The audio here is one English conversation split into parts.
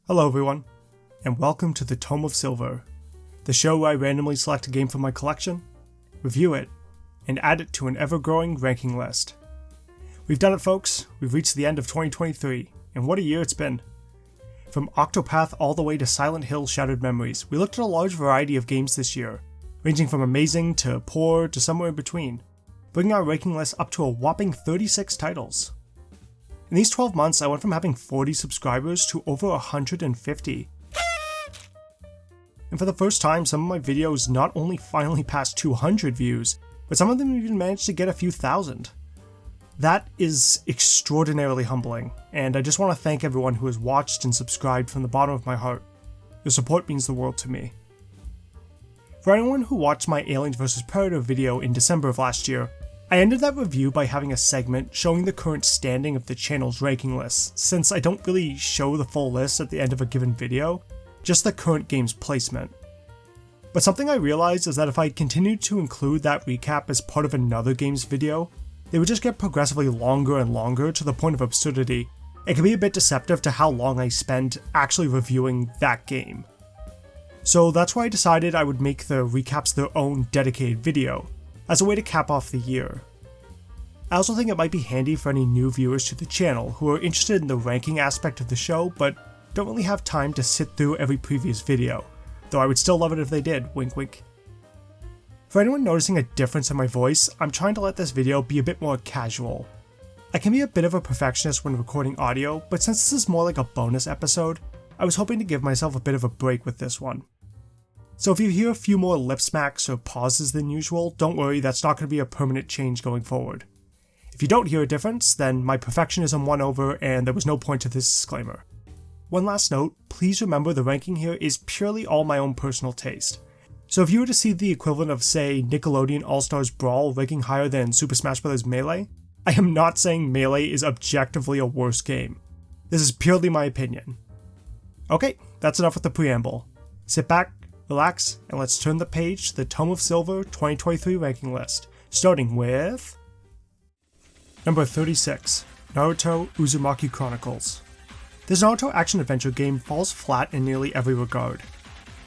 Hello everyone, and welcome to the Tome of Silver, the show where I randomly select a game from my collection, review it, and add it to an ever-growing ranking list. We've done it, folks. We've reached the end of 2023, and what a year it's been. From Octopath all the way to Silent Hill Shattered Memories, we looked at a large variety of games this year, ranging from amazing to poor to somewhere in between, bringing our ranking list up to a whopping 36 titles. In these 12 months, I went from having 40 subscribers to over 150. And for the first time, some of my videos not only finally passed 200 views, but some of them even managed to get a few thousand. That is extraordinarily humbling, and I just want to thank everyone who has watched and subscribed from the bottom of my heart. Your support means the world to me. For anyone who watched my Aliens vs Predator video in December of last year, I ended that review by having a segment showing the current standing of the channel's ranking list, since I don't really show the full list at the end of a given video, just the current game's placement. But something I realized is that if I continued to include that recap as part of another game's video, they would just get progressively longer and longer to the point of absurdity. It can be a bit deceptive to how long I spend actually reviewing that game. So that's why I decided I would make the recaps their own dedicated video, as a way to cap off the year. I also think it might be handy for any new viewers to the channel who are interested in the ranking aspect of the show but don't really have time to sit through every previous video, though I would still love it if they did, wink wink. For anyone noticing a difference in my voice, I'm trying to let this video be a bit more casual. I can be a bit of a perfectionist when recording audio, but since this is more like a bonus episode, I was hoping to give myself a bit of a break with this one. So if you hear a few more lip smacks or pauses than usual, don't worry, that's not going to be a permanent change going forward. If you don't hear a difference, then my perfectionism won over and there was no point to this disclaimer. One last note, please remember the ranking here is purely all my own personal taste. So if you were to see the equivalent of, say, Nickelodeon All-Stars Brawl ranking higher than Super Smash Bros. Melee, I am not saying Melee is objectively a worse game. This is purely my opinion. Okay, that's enough with the preamble. Sit back, relax, and let's turn the page to the Tome of Silver 2023 ranking list, starting with number 36, Naruto Uzumaki Chronicles. This Naruto action-adventure game falls flat in nearly every regard.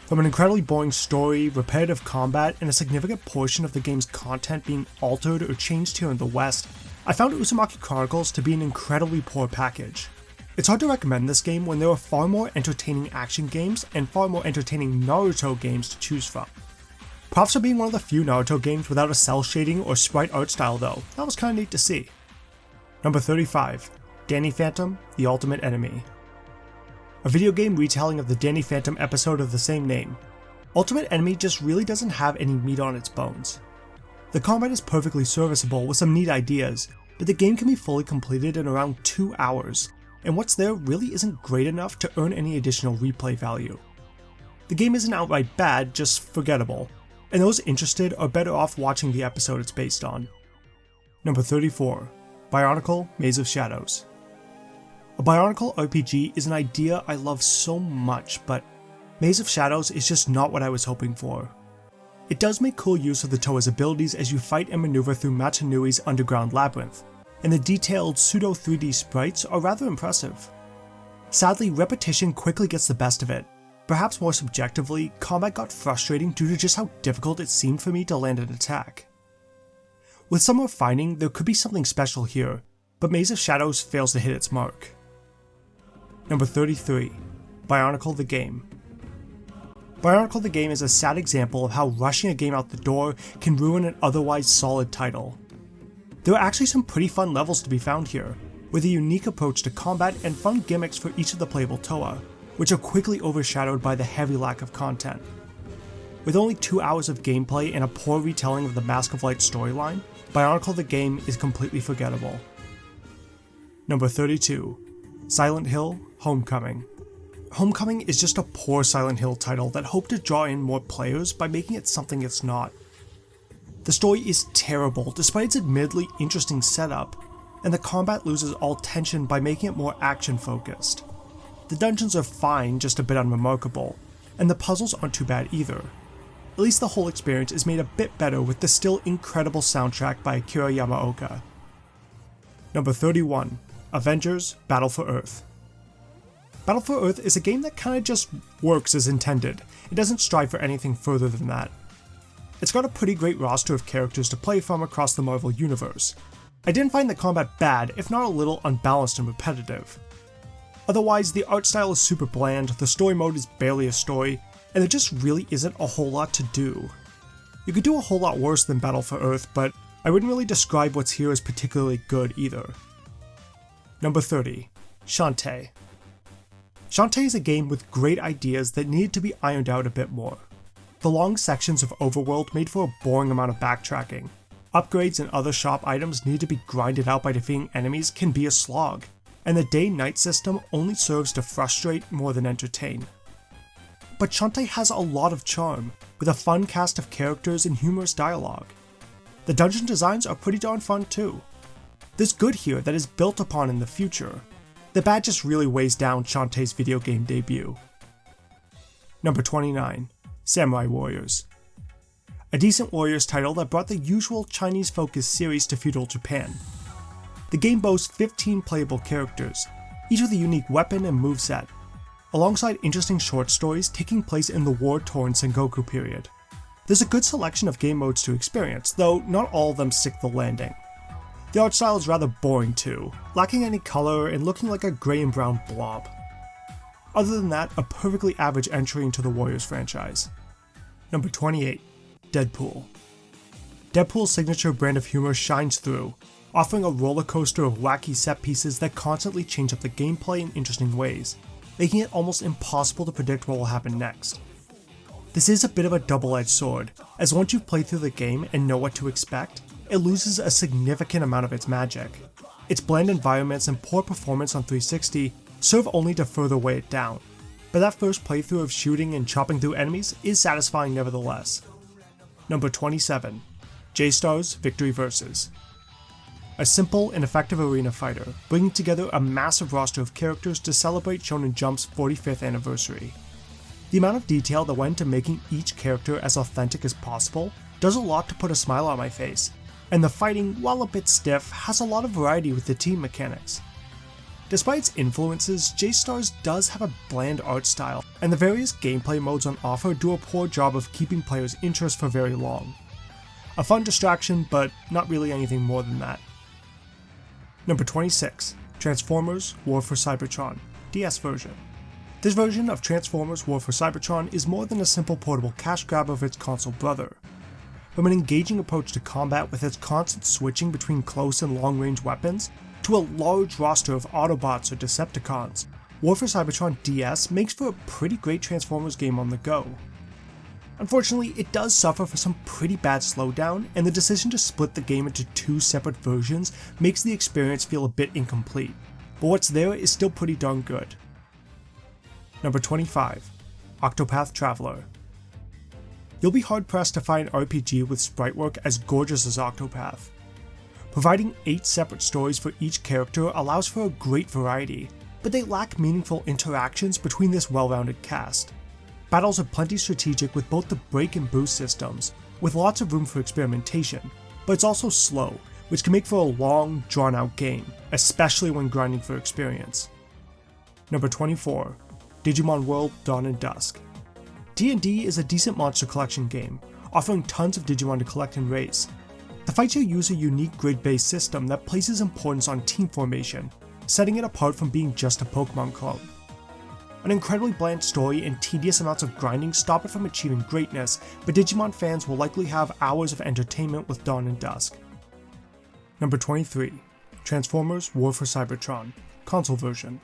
From an incredibly boring story, repetitive combat, and a significant portion of the game's content being altered or changed here in the West, I found Uzumaki Chronicles to be an incredibly poor package. It's hard to recommend this game when there are far more entertaining action games and far more entertaining Naruto games to choose from. Props for being one of the few Naruto games without a cel shading or sprite art style though, that was kinda neat to see. Number 35, Danny Phantom, The Ultimate Enemy. A video game retelling of the Danny Phantom episode of the same name. Ultimate Enemy just really doesn't have any meat on its bones. The combat is perfectly serviceable with some neat ideas, but the game can be fully completed in around 2 hours, and what's there really isn't great enough to earn any additional replay value. The game isn't outright bad, just forgettable, and those interested are better off watching the episode it's based on. Number 34, Bionicle Maze of Shadows. A Bionicle RPG is an idea I love so much, but Maze of Shadows is just not what I was hoping for. It does make cool use of the Toa's abilities as you fight and maneuver through Matanui's underground labyrinth, and the detailed pseudo 3D sprites are rather impressive. Sadly, repetition quickly gets the best of it. Perhaps more subjectively, combat got frustrating due to just how difficult it seemed for me to land an attack. With some refining, there could be something special here, but Maze of Shadows fails to hit its mark. Number 33, Bionicle the Game. Bionicle the Game is a sad example of how rushing a game out the door can ruin an otherwise solid title. There are actually some pretty fun levels to be found here, with a unique approach to combat and fun gimmicks for each of the playable Toa, which are quickly overshadowed by the heavy lack of content. With only 2 hours of gameplay and a poor retelling of the Mask of Light storyline, Bionicle the Game is completely forgettable. Number 32, Silent Hill Homecoming. Homecoming is just a poor Silent Hill title that hoped to draw in more players by making it something it's not. The story is terrible despite its admittedly interesting setup, and the combat loses all tension by making it more action focused. The dungeons are fine, just a bit unremarkable, and the puzzles aren't too bad either. At least the whole experience is made a bit better with the still incredible soundtrack by Akira Yamaoka. Number 31, Avengers Battle for Earth. Battle for Earth is a game that kinda just works as intended. It doesn't strive for anything further than that. It's got a pretty great roster of characters to play from across the Marvel Universe. I didn't find the combat bad, if not a little unbalanced and repetitive. Otherwise, the art style is super bland, the story mode is barely a story, and there just really isn't a whole lot to do. You could do a whole lot worse than Battle for Earth, but I wouldn't really describe what's here as particularly good either. Number 30. Shantae. Shantae is a game with great ideas that needed to be ironed out a bit more. The long sections of overworld made for a boring amount of backtracking. Upgrades and other shop items needed to be grinded out by defeating enemies can be a slog, and the day-night system only serves to frustrate more than entertain. But Shantae has a lot of charm, with a fun cast of characters and humorous dialogue. The dungeon designs are pretty darn fun too. There's good here that is built upon in the future. The bad just really weighs down Shantae's video game debut. Number 29. Samurai Warriors. A decent Warriors title that brought the usual Chinese-focused series to feudal Japan. The game boasts 15 playable characters, each with a unique weapon and moveset, alongside interesting short stories taking place in the war-torn Sengoku period. There's a good selection of game modes to experience, though not all of them stick the landing. The art style is rather boring too, lacking any color and looking like a grey and brown blob. Other than that, a perfectly average entry into the Warriors franchise. Number 28. Deadpool. Deadpool's signature brand of humor shines through, offering a roller coaster of wacky set pieces that constantly change up the gameplay in interesting ways, making it almost impossible to predict what will happen next. This is a bit of a double-edged sword, as once you've played through the game and know what to expect, it loses a significant amount of its magic. Its bland environments and poor performance on 360 serve only to further weigh it down, but that first playthrough of shooting and chopping through enemies is satisfying nevertheless. Number 27. J-Stars Victory Versus. A simple and effective arena fighter, bringing together a massive roster of characters to celebrate Shonen Jump's 45th anniversary. The amount of detail that went into making each character as authentic as possible does a lot to put a smile on my face, and the fighting, while a bit stiff, has a lot of variety with the team mechanics. Despite its influences, J-Stars does have a bland art style, and the various gameplay modes on offer do a poor job of keeping players' interest for very long. A fun distraction, but not really anything more than that. Number 26. Transformers War for Cybertron, DS version. This version of Transformers War for Cybertron is more than a simple portable cash grab of its console brother. From an engaging approach to combat with its constant switching between close and long-range weapons, to a large roster of Autobots or Decepticons, War for Cybertron DS makes for a pretty great Transformers game on the go. Unfortunately, it does suffer for some pretty bad slowdown, and the decision to split the game into two separate versions makes the experience feel a bit incomplete, but what's there is still pretty darn good. Number 25. Octopath Traveler. You'll be hard-pressed to find an RPG with sprite work as gorgeous as Octopath. Providing 8 separate stories for each character allows for a great variety, but they lack meaningful interactions between this well-rounded cast. Battles are plenty strategic with both the break and boost systems, with lots of room for experimentation, but it's also slow, which can make for a long, drawn-out game, especially when grinding for experience. Number 24. Digimon World Dawn and Dusk. D&D is a decent monster collection game, offering tons of Digimon to collect and raise. The fights here use a unique grid-based system that places importance on team formation, setting it apart from being just a Pokemon clone. An incredibly bland story and tedious amounts of grinding stop it from achieving greatness, but Digimon fans will likely have hours of entertainment with Dawn and Dusk. Number 23. Transformers War for Cybertron, console version.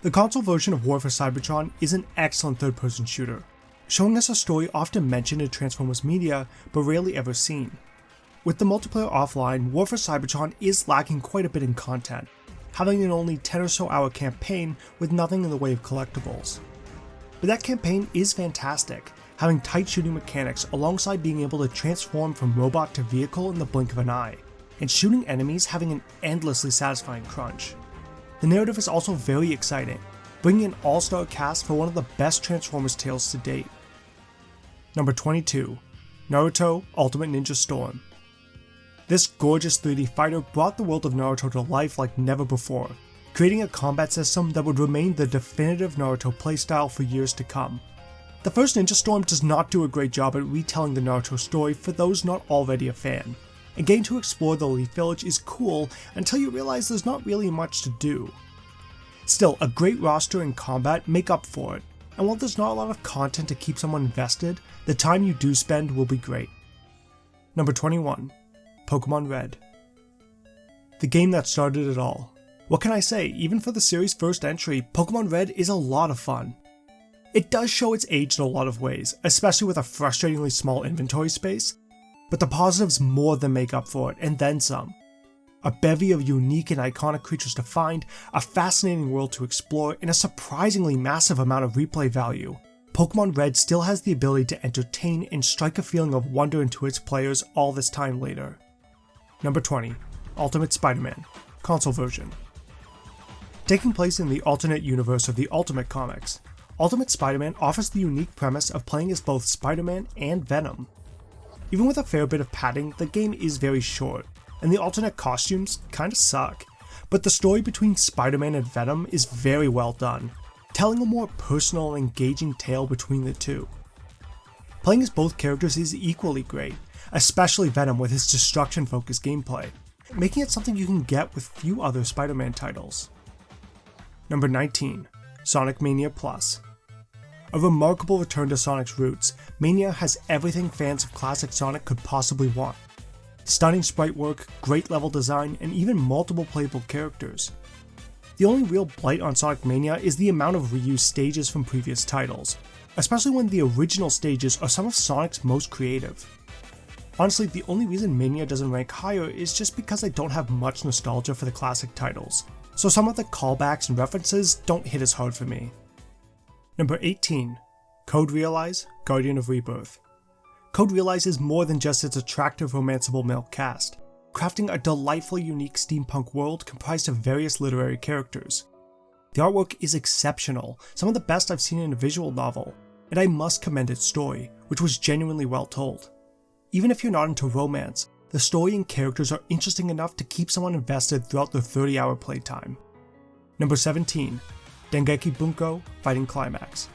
The console version of War for Cybertron is an excellent third-person shooter, showing us a story often mentioned in Transformers media, but rarely ever seen. With the multiplayer offline, War for Cybertron is lacking quite a bit in content, having an only 10 or so hour campaign with nothing in the way of collectibles. But that campaign is fantastic, having tight shooting mechanics alongside being able to transform from robot to vehicle in the blink of an eye, and shooting enemies having an endlessly satisfying crunch. The narrative is also very exciting, bringing an all-star cast for one of the best Transformers tales to date. Number 22. Naruto Ultimate Ninja Storm. This gorgeous 3D fighter brought the world of Naruto to life like never before, creating a combat system that would remain the definitive Naruto playstyle for years to come. The first Ninja Storm does not do a great job at retelling the Naruto story for those not already a fan, and getting to explore the Leaf Village is cool until you realize there's not really much to do. Still, a great roster and combat make up for it, and while there's not a lot of content to keep someone invested, the time you do spend will be great. Number 21. Pokemon Red. The game that started it all. What can I say, even for the series' first entry, Pokemon Red is a lot of fun. It does show its age in a lot of ways, especially with a frustratingly small inventory space, but the positives more than make up for it, and then some. A bevy of unique and iconic creatures to find, a fascinating world to explore, and a surprisingly massive amount of replay value, Pokemon Red still has the ability to entertain and strike a feeling of wonder into its players all this time later. Number 20. Ultimate Spider-Man, console version. Taking place in the alternate universe of the Ultimate comics, Ultimate Spider-Man offers the unique premise of playing as both Spider-Man and Venom. Even with a fair bit of padding, the game is very short, and the alternate costumes kinda suck, but the story between Spider-Man and Venom is very well done, telling a more personal and engaging tale between the two. Playing as both characters is equally great, especially Venom with his destruction-focused gameplay, making it something you can get with few other Spider-Man titles. Number 19. Sonic Mania Plus. A remarkable return to Sonic's roots, Mania has everything fans of classic Sonic could possibly want. Stunning sprite work, great level design, and even multiple playable characters. The only real blight on Sonic Mania is the amount of reused stages from previous titles, especially when the original stages are some of Sonic's most creative. Honestly, the only reason Mania doesn't rank higher is just because I don't have much nostalgia for the classic titles, so some of the callbacks and references don't hit as hard for me. Number 18. Code Realize, Guardian of Rebirth. Code Realize is more than just its attractive romanceable male cast, crafting a delightfully unique steampunk world comprised of various literary characters. The artwork is exceptional, some of the best I've seen in a visual novel, and I must commend its story, which was genuinely well told. Even if you're not into romance, the story and characters are interesting enough to keep someone invested throughout their 30-hour playtime. Number 17. Dengeki Bunko Fighting Climax.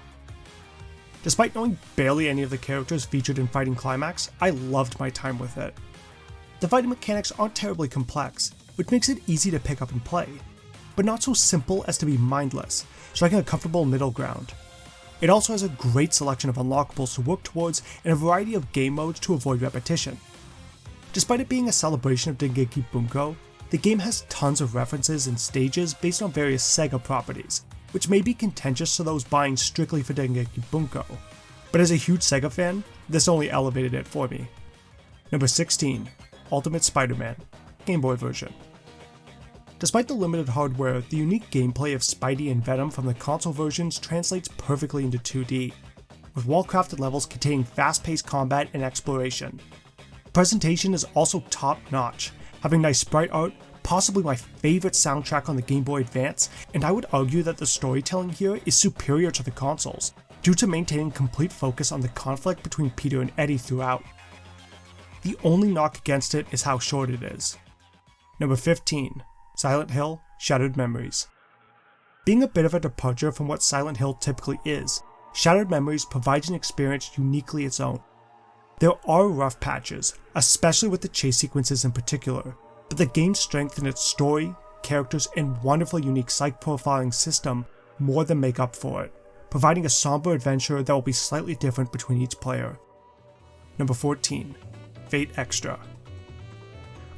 Despite knowing barely any of the characters featured in Fighting Climax, I loved my time with it. The fighting mechanics aren't terribly complex, which makes it easy to pick up and play, but not so simple as to be mindless, striking a comfortable middle ground. It also has a great selection of unlockables to work towards and a variety of game modes to avoid repetition. Despite it being a celebration of Dengeki Bunko, the game has tons of references and stages based on various Sega properties, which may be contentious to those buying strictly for Dengeki Bunko, but as a huge Sega fan, this only elevated it for me. Number 16. Ultimate Spider-Man, Game Boy version. Despite the limited hardware, the unique gameplay of Spidey and Venom from the console versions translates perfectly into 2D, with well-crafted levels containing fast-paced combat and exploration. The presentation is also top-notch, having nice sprite art, possibly my favorite soundtrack on the Game Boy Advance, and I would argue that the storytelling here is superior to the consoles, due to maintaining complete focus on the conflict between Peter and Eddie throughout. The only knock against it is how short it is. Number 15. Silent Hill Shattered Memories. Being a bit of a departure from what Silent Hill typically is, Shattered Memories provides an experience uniquely its own. There are rough patches, especially with the chase sequences in particular, but the game's strength in its story, characters, and wonderful unique psych profiling system more than make up for it, providing a somber adventure that will be slightly different between each player. Number 14. Fate Extra.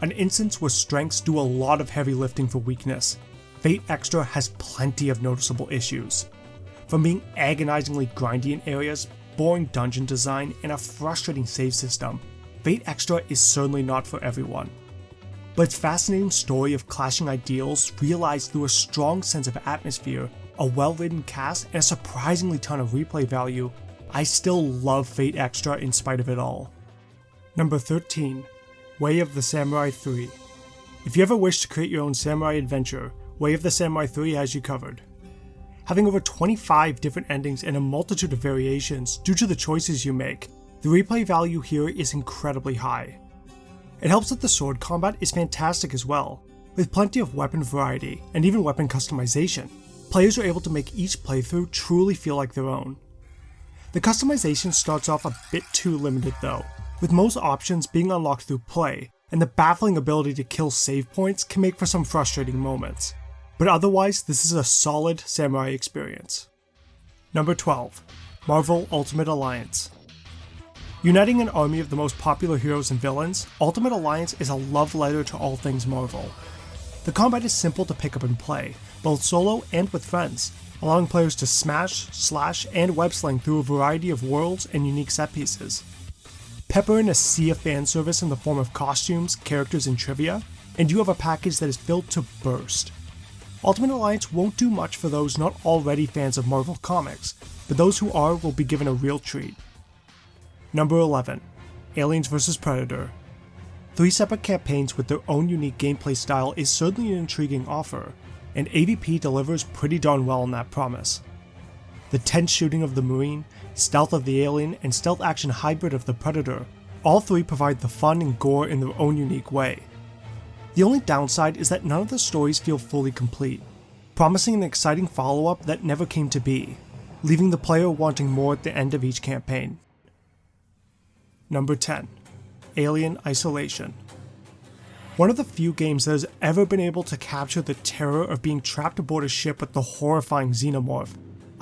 An instance where strengths do a lot of heavy lifting for weakness, Fate Extra has plenty of noticeable issues. From being agonizingly grindy in areas, boring dungeon design, and a frustrating save system, Fate Extra is certainly not for everyone. But its fascinating story of clashing ideals realized through a strong sense of atmosphere, a well-written cast, and a surprisingly ton of replay value, I still love Fate Extra in spite of it all. Number 13. Way of the Samurai 3. If you ever wish to create your own samurai adventure, Way of the Samurai 3 has you covered. Having over 25 different endings and a multitude of variations due to the choices you make, the replay value here is incredibly high. It helps that the sword combat is fantastic as well, With plenty of weapon variety, and even weapon customization, players are able to make each playthrough truly feel like their own. The customization starts off a bit too limited though, with most options being unlocked through play, and the baffling ability to kill save points can make for some frustrating moments. But otherwise, this is a solid samurai experience. Number 12. Marvel Ultimate Alliance. Uniting an army of the most popular heroes and villains, Ultimate Alliance is a love letter to all things Marvel. The combat is simple to pick up and play, both solo and with friends, allowing players to smash, slash, and web-sling through a variety of worlds and unique set pieces. Pepper in a sea of fan service in the form of costumes, characters, and trivia, and you have a package that is filled to burst. Ultimate Alliance won't do much for those not already fans of Marvel Comics, but those who are will be given a real treat. Number 11. Aliens vs Predator. 3 separate campaigns with their own unique gameplay style is certainly an intriguing offer, and AVP delivers pretty darn well on that promise. The tense shooting of the Marine, stealth of the Alien, and stealth action hybrid of the Predator, all 3 provide the fun and gore in their own unique way. The only downside is that none of the stories feel fully complete, promising an exciting follow-up that never came to be, leaving the player wanting more at the end of each campaign. Number 10. Alien Isolation. One of the few games that has ever been able to capture the terror of being trapped aboard a ship with the horrifying xenomorph,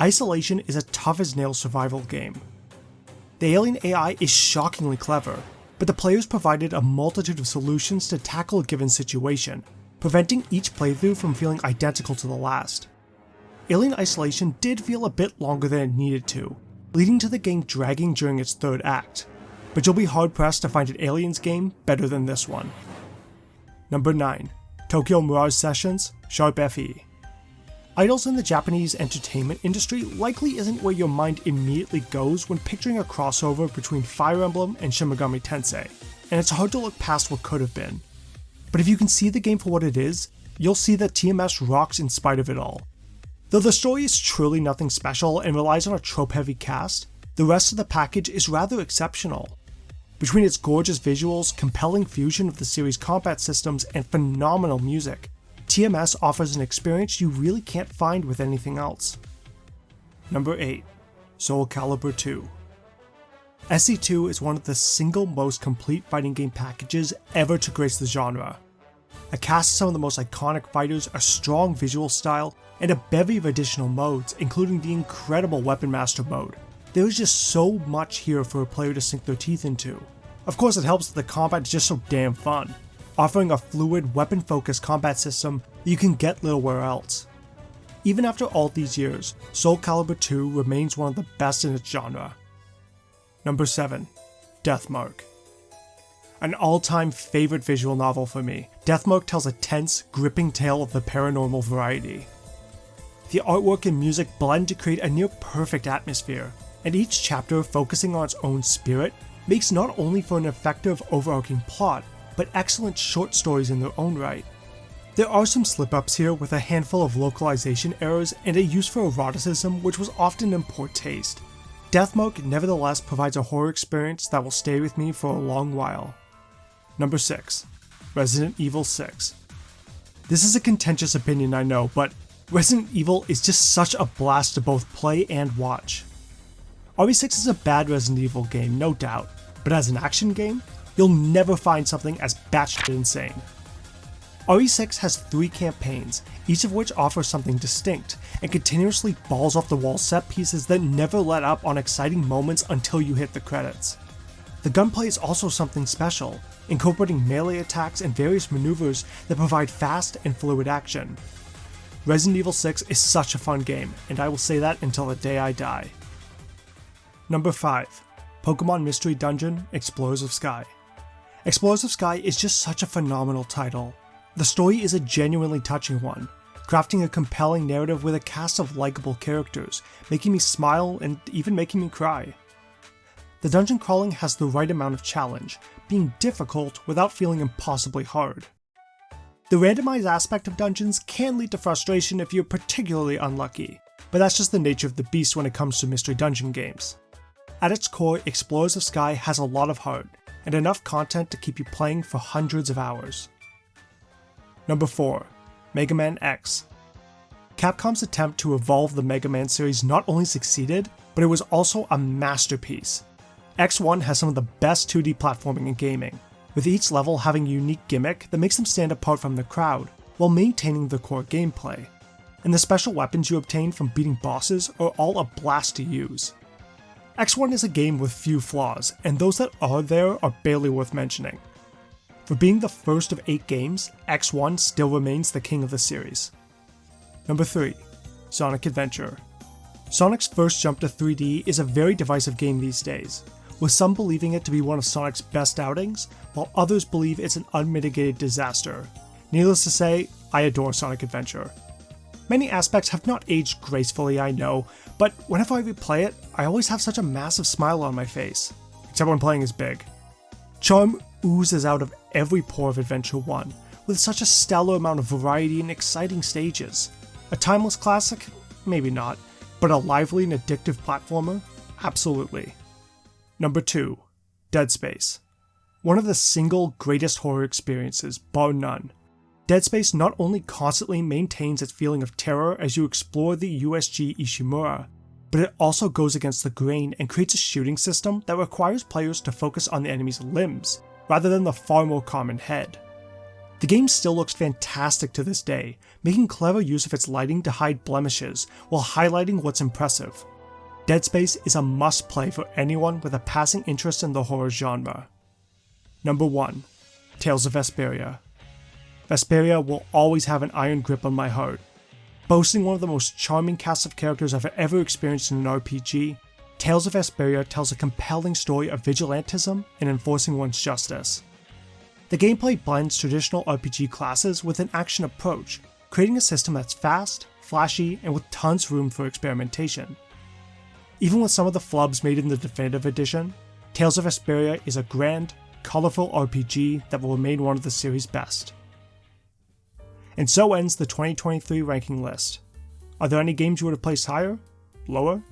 Isolation is a tough-as-nails survival game. The alien AI is shockingly clever, but the players provided a multitude of solutions to tackle a given situation, preventing each playthrough from feeling identical to the last. Alien Isolation did feel a bit longer than it needed to, leading to the game dragging during its third act, but you'll be hard-pressed to find an Aliens game better than this one. Number 9. Tokyo Mirage Sessions Sharp FE. Idols in the Japanese entertainment industry likely isn't where your mind immediately goes when picturing a crossover between Fire Emblem and Shin Megami Tensei, and it's hard to look past what could have been. But if you can see the game for what it is, you'll see that TMS rocks in spite of it all. Though the story is truly nothing special and relies on a trope-heavy cast, the rest of the package is rather exceptional. Between its gorgeous visuals, compelling fusion of the series' combat systems, and phenomenal music, TMS offers an experience you really can't find with anything else. Number 8. Soul Calibur 2. SC2 is one of the single most complete fighting game packages ever to grace the genre. A cast of some of the most iconic fighters, a strong visual style, and a bevy of additional modes, including the incredible Weapon Master mode. There is just so much here for a player to sink their teeth into. Of course, it helps that the combat is just so damn fun, offering a fluid, weapon-focused combat system that you can get nowhere else. Even after all these years, Soul Calibur 2 remains one of the best in its genre. Number 7. Deathmark. An all-time favorite visual novel for me, Deathmark tells a tense, gripping tale of the paranormal variety. The artwork and music blend to create a near-perfect atmosphere, and each chapter focusing on its own spirit makes not only for an effective overarching plot, but excellent short stories in their own right. There are some slip-ups here with a handful of localization errors and a use for eroticism which was often in poor taste. Deathmark nevertheless provides a horror experience that will stay with me for a long while. Number 6. Resident Evil 6. This is a contentious opinion, I know, but Resident Evil is just such a blast to both play and watch. RE6 is a bad Resident Evil game, no doubt, but as an action game, you'll never find something as batshit insane. RE6 has 3 campaigns, each of which offers something distinct, and continuously balls off the wall set pieces that never let up on exciting moments until you hit the credits. The gunplay is also something special, incorporating melee attacks and various maneuvers that provide fast and fluid action. Resident Evil 6 is such a fun game, and I will say that until the day I die. Number 5. Pokemon Mystery Dungeon Explorers of Sky. Explorers of Sky is just such a phenomenal title. The story is a genuinely touching one, crafting a compelling narrative with a cast of likable characters, making me smile and even making me cry. The dungeon crawling has the right amount of challenge, being difficult without feeling impossibly hard. The randomized aspect of dungeons can lead to frustration if you're particularly unlucky, but that's just the nature of the beast when it comes to mystery dungeon games. At its core, Explorers of Sky has a lot of heart, and enough content to keep you playing for hundreds of hours. Number 4. Mega Man X. Capcom's attempt to evolve the Mega Man series not only succeeded, but it was also a masterpiece. X1 has some of the best 2D platforming in gaming, with each level having a unique gimmick that makes them stand apart from the crowd, while maintaining the core gameplay. And the special weapons you obtain from beating bosses are all a blast to use. X1 is a game with few flaws, and those that are there are barely worth mentioning. For being the first of 8 games, X1 still remains the king of the series. Number 3. Sonic Adventure. Sonic's first jump to 3D is a very divisive game these days, with some believing it to be one of Sonic's best outings, while others believe it's an unmitigated disaster. Needless to say, I adore Sonic Adventure. Many aspects have not aged gracefully, I know, but whenever I replay it, I always have such a massive smile on my face, except when playing as Big. Charm oozes out of every pore of Adventure 1, with such a stellar amount of variety and exciting stages. A timeless classic? Maybe not, but a lively and addictive platformer? Absolutely. Number 2. Dead Space. One of the single greatest horror experiences, bar none. Dead Space not only constantly maintains its feeling of terror as you explore the USG Ishimura, but it also goes against the grain and creates a shooting system that requires players to focus on the enemy's limbs, rather than the far more common head. The game still looks fantastic to this day, making clever use of its lighting to hide blemishes while highlighting what's impressive. Dead Space is a must-play for anyone with a passing interest in the horror genre. Number 1. Tales of Vesperia. Vesperia will always have an iron grip on my heart. Boasting one of the most charming casts of characters I've ever experienced in an RPG, Tales of Vesperia tells a compelling story of vigilantism and enforcing one's justice. The gameplay blends traditional RPG classes with an action approach, creating a system that's fast, flashy, and with tons of room for experimentation. Even with some of the flubs made in the Definitive Edition, Tales of Vesperia is a grand, colorful RPG that will remain one of the series' best. And so ends the 2023 ranking list. Are there any games you would have placed higher? Lower?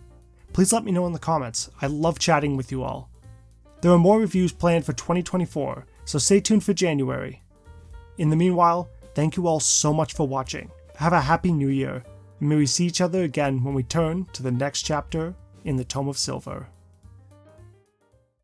Please let me know in the comments. I love chatting with you all. There are more reviews planned for 2024, so stay tuned for January. In the meanwhile, thank you all so much for watching. Have a happy new year, and may we see each other again when we turn to the next chapter in the Tome of Silver.